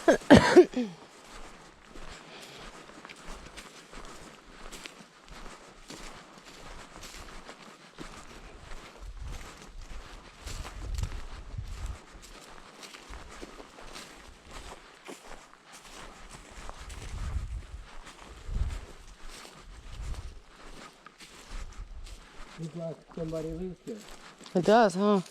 Looks like somebody lives here. It does, huh?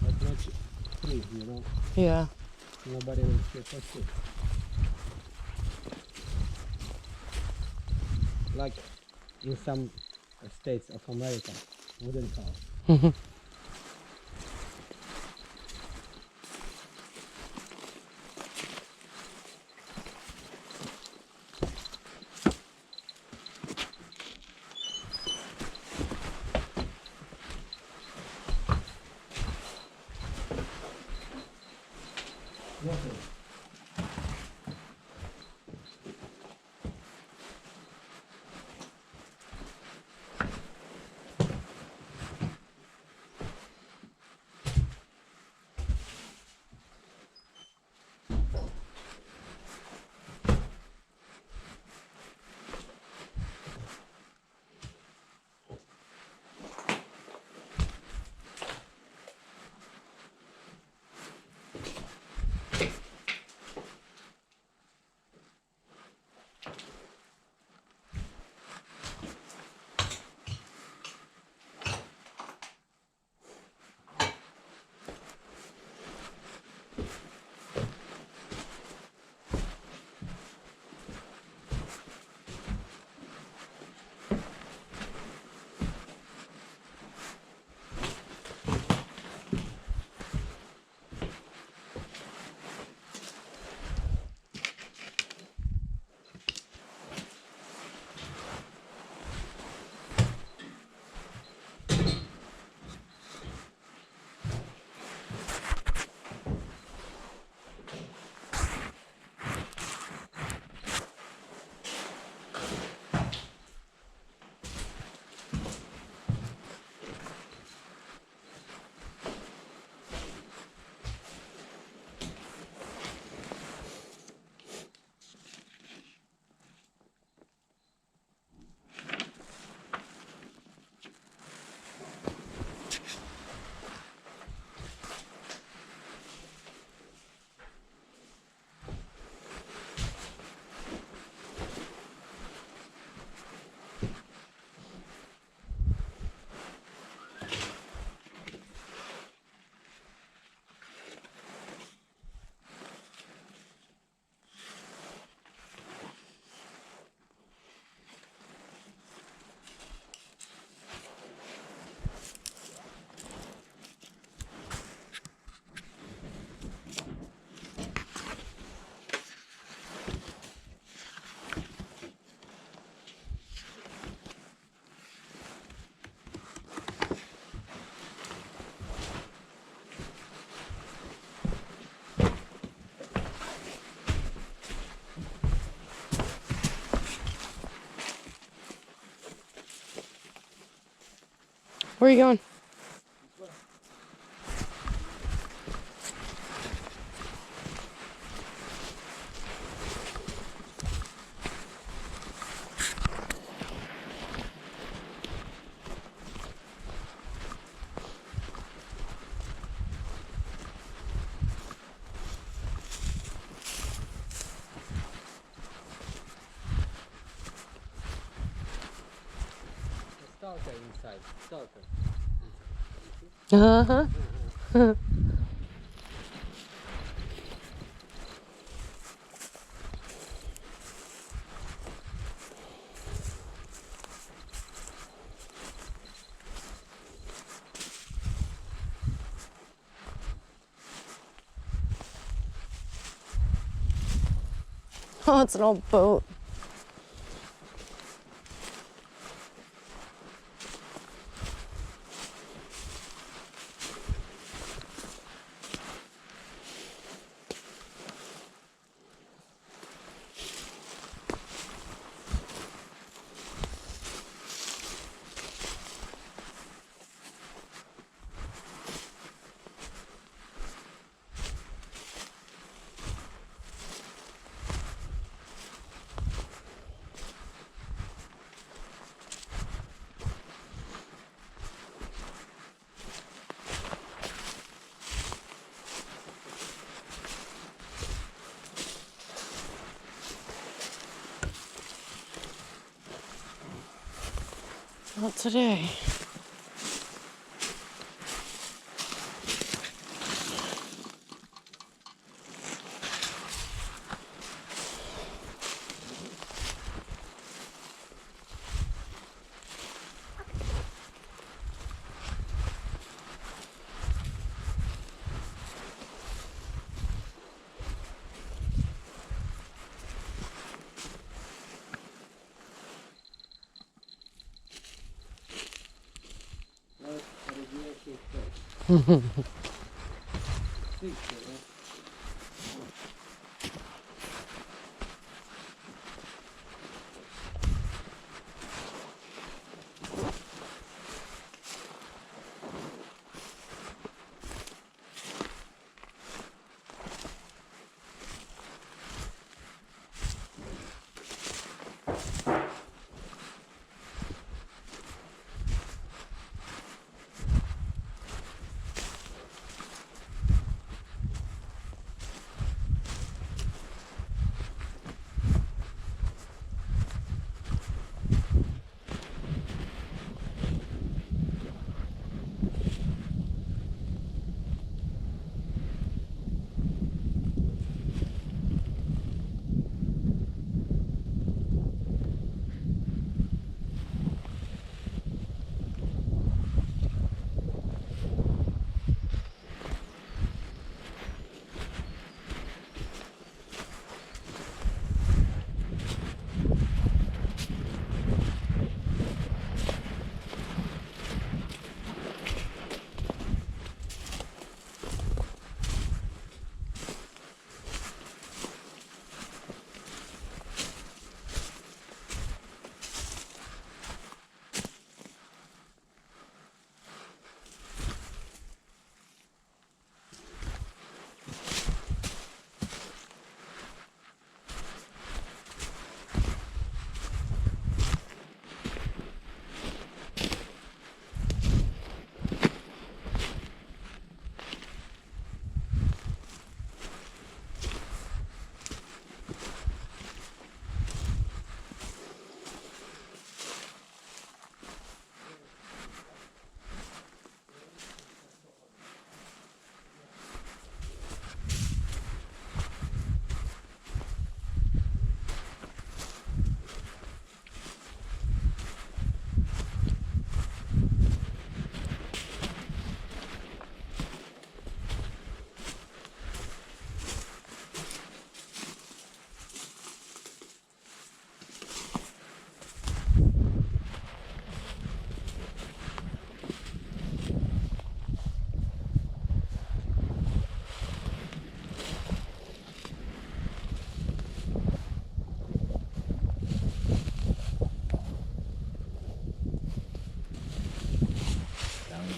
But not free, you know. Yeah. Nobody lives here for free. Like in some states of America, wooden house. Nothing. Where are you going? The stalker inside. Stalker. Uh-huh. Oh, it's an old boat. Not today.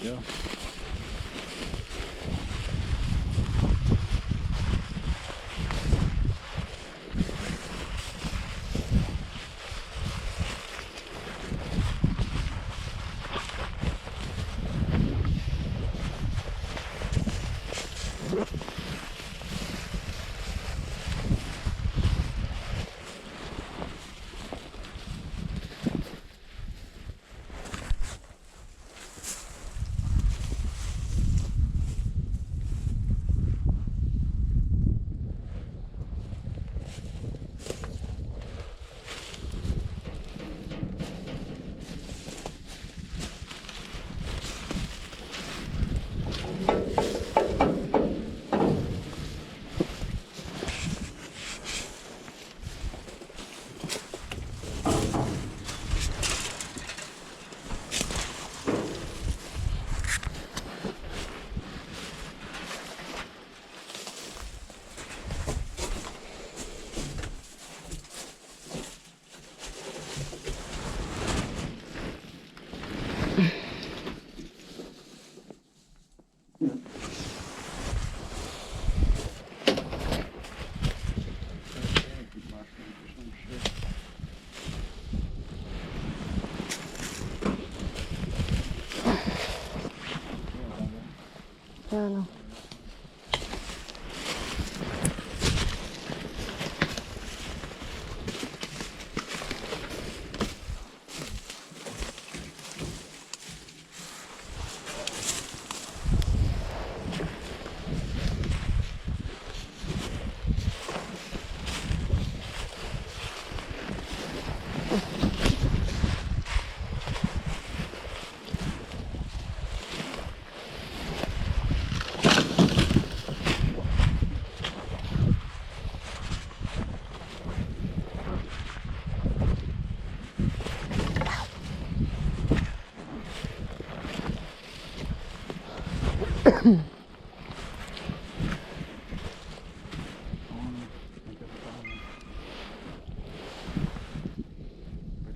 Go. Yeah, I know. Back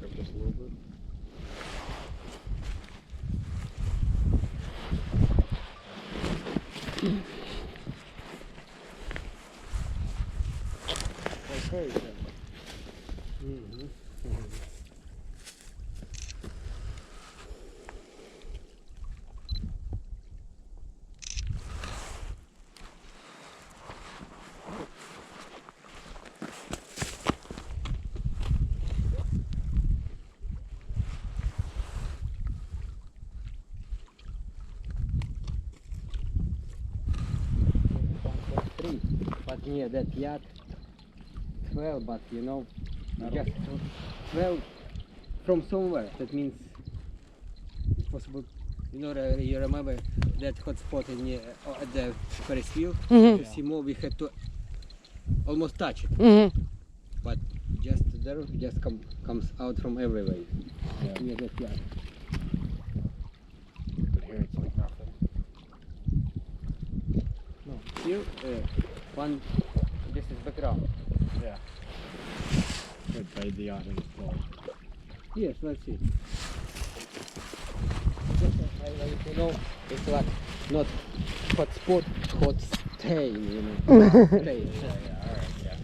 up just a little bit. Okay, then. Mhm. Three, but near that yard, 12, but you know, just 12 from somewhere. That means it's possible. You know, you remember that hot spot in at the Ferris wheel? Mhm. To see more, we had to almost touch it, Mhm. but just there, just comes out from everywhere. Yeah. Near that yard. But here it's like nothing. No, here, one. This is background. Yeah. Good by the yard and floor. Yes, let's see. Just you know, it's like not hot spot, hot stain, you know. Stain. Yeah, alright, yeah.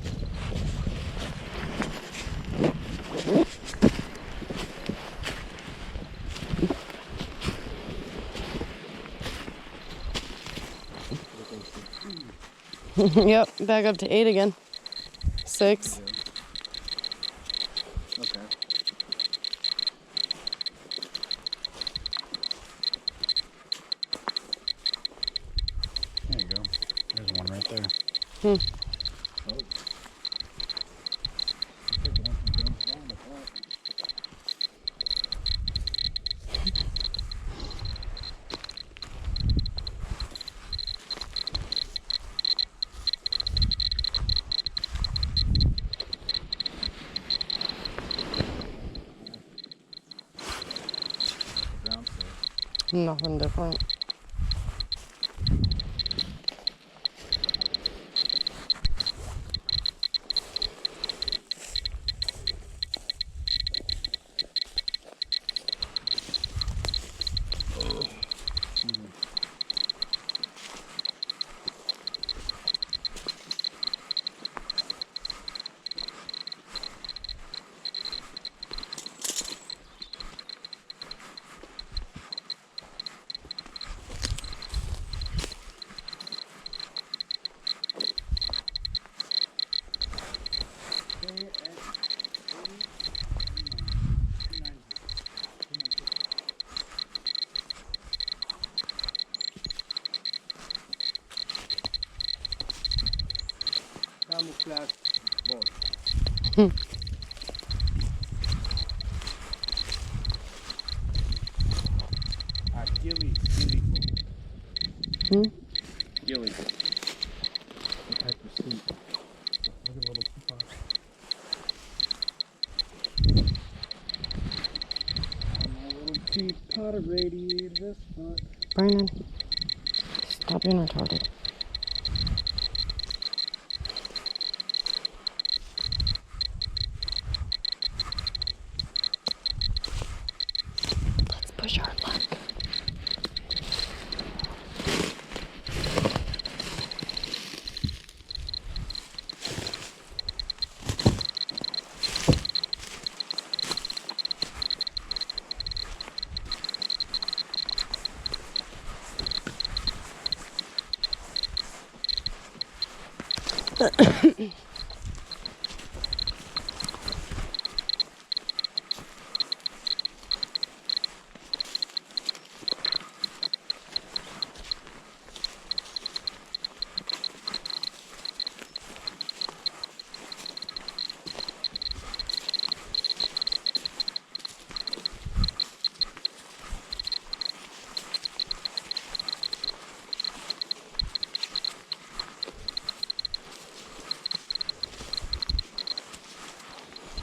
Yep, back up to 8 again. 6. Okay. There you go. There's one right there. Hmm. Oh. Ground safe. Nothing different. Camouflage boat. Gilly boat. Hmm? Gilly boat. What type of suit? Look at the little teapot. My little teapot radiated this spot. Brandon, stop being retarded. Let's push our luck.